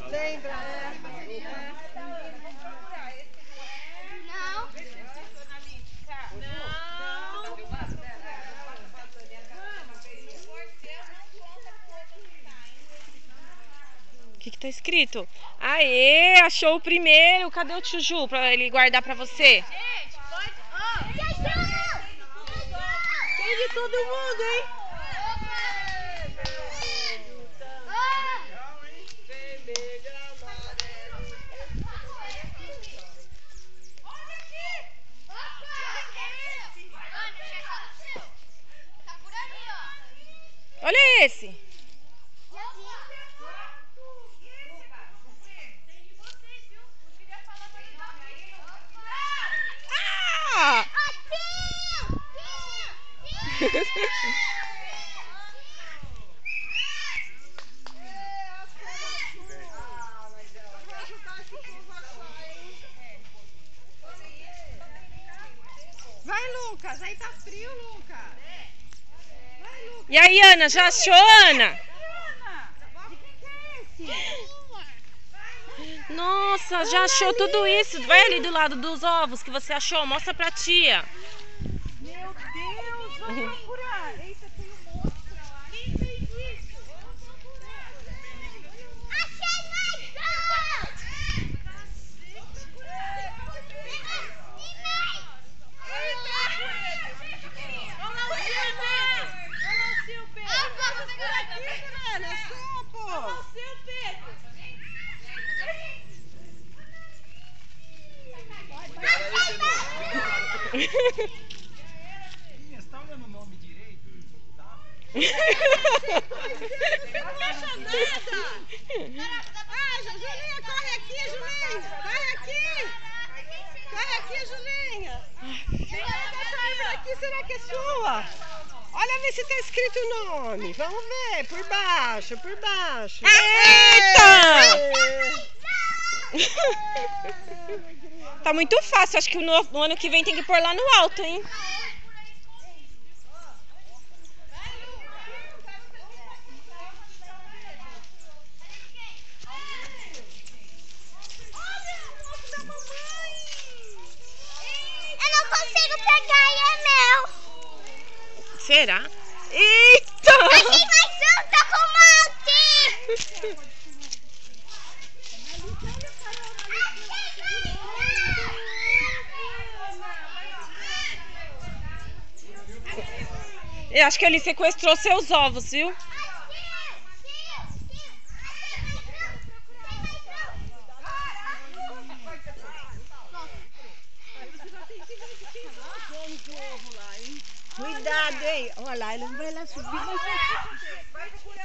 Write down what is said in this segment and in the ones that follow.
Lembra, Não. O que tá escrito? Aê, achou o primeiro. Cadê o tio Ju pra ele guardar pra você? Gente, pode... Tem de todo mundo, hein? Olha esse. Ah! Vai, Lucas. Aí tá frio, Lucas. Vai, Lucas. E aí, Ana, já achou, Ana? De quem que é esse? Nossa, já achou tudo isso. Vai ali do lado dos ovos que você achou. Mostra pra tia. Meu Deus, vamos procurar. Eita, tem um monte. Quem fez isso? Vamos procurar. Achei mais Você tá olhando o nome direito? Tá. Não acha nada. Ah, Julinha, corre aqui, Julinha. Corre aqui. Corre aqui, Julinha. Essa árvore aqui, será que é sua? Olha, vê se tá escrito o nome. Vamos ver, por baixo, por baixo. Eita! Tá muito fácil. Acho que no ano que vem tem que pôr lá no alto, hein? Eu não consigo pegar e é meu. Será? Eita! Achei mais um, tá com um monte. Eu acho que ele sequestrou seus ovos, viu? Cuidado, hein? Olha lá, ele não vai lá subir.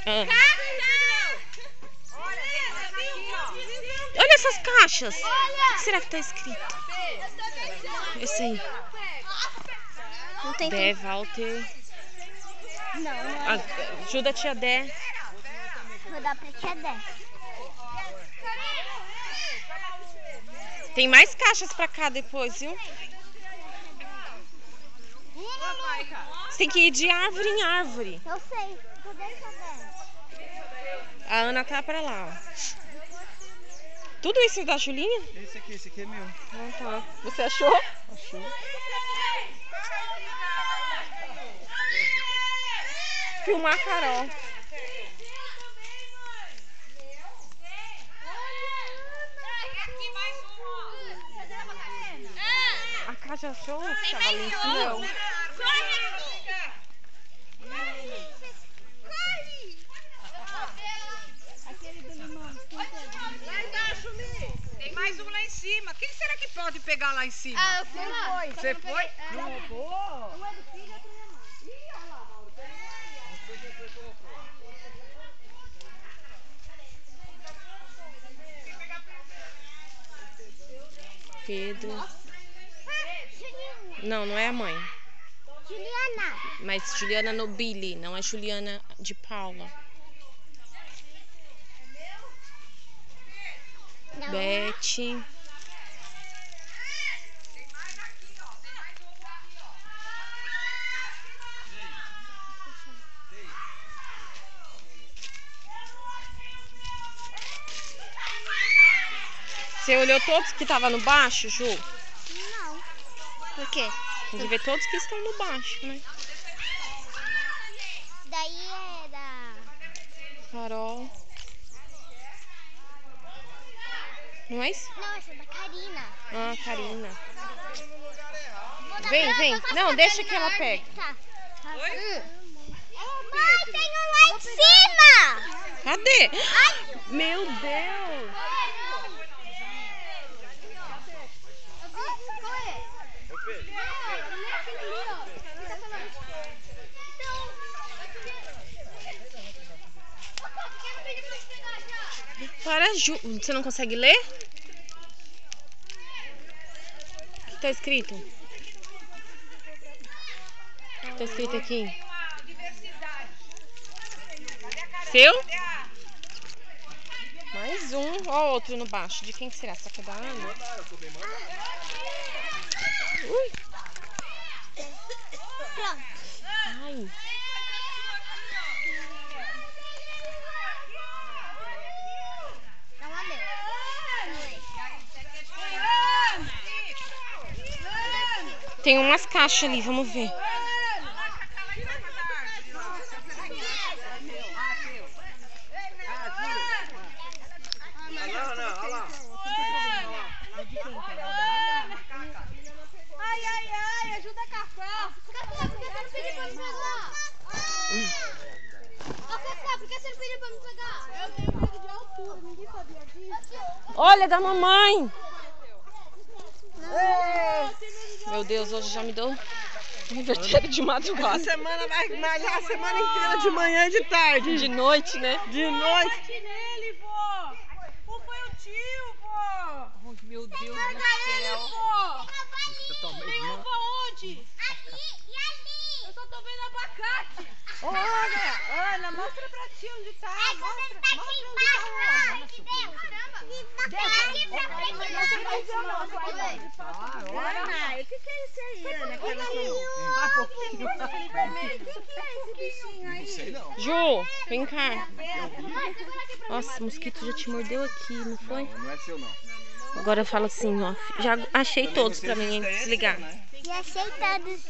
Ah. Olha essas caixas. O que será que tá escrito? Esse aí. Não tem Dé, Walter. Não, Ajuda a tia Dé. vou dar pra tia Dé. Tem mais caixas pra cá depois, viu? Você tem que ir de árvore em árvore. Eu sei. Cadê a tia Dé? A Ana tá pra lá, ó. Tudo isso é da Julinha? Esse aqui é meu. Ah, tá. Você achou? Achou? Filmar a Carol. A Cá já achou? Tava ali em cima. Não. Lá embaixo, Mi. Tem mais um lá em cima. Quem será que pode pegar lá em cima? Eu fui lá. Você foi? Não roubou? Um é do filho e outro é da Pedro. Juliana. Não, não é a mãe. Juliana. Mas Juliana Nobili, não é Juliana de Paula. Não. Beth. Você olhou todos que estavam no baixo, Ju? Não. Por quê? Tem que ver todos que estão no baixo, né? Daí era... Farol. Não é isso? Não, essa é da Karina. Ah, Karina. Vou dar Vem, pra- vem. eu faço Não, pra deixa Karina que ela antes. pegue. Tá. Mãe, tem um lá em cima. Cadê? Ai. Meu Deus. Para, Ju. Você não consegue ler? O que tá escrito? O que tá escrito aqui? Seu? Mais um. Ó, outro no baixo. De quem que será? Será que é da Ana? Ui. Pronto. Ai. Não é meu. Tem umas caixas ali, vamos ver. Ai, ai, ai, ajuda a Cafá. Café, por que você não pediu pra me pegar? Ô, Café, por que você não pediu pra me pegar? Eu tenho medo de altura, ninguém sabia disso. Olha, da mamãe. Meu Deus, hoje já me deu um invertério de madrugada. A semana vai malhar a semana inteira, de manhã e de tarde. De noite, né? De noite. Bate nele, vó. Ou foi o tio, vó? Oh, meu Deus do Pega ele, céu. vó. Tem uva onde? Ali e ali. Eu só tô vendo abacate. Olha, Ana, mostra pra ti onde tá. Você tá aqui embaixo. Daqui pra frente. Ana, o que é esse aí, Ana? Aquele vermelho. O que é esse bichinho aí? Não sei não. Ju, vem cá. Nossa, o mosquito já te mordeu aqui, não foi? Não é seu não. Agora eu falo assim, ó. Já achei todos pra mim desligar. E achei todos.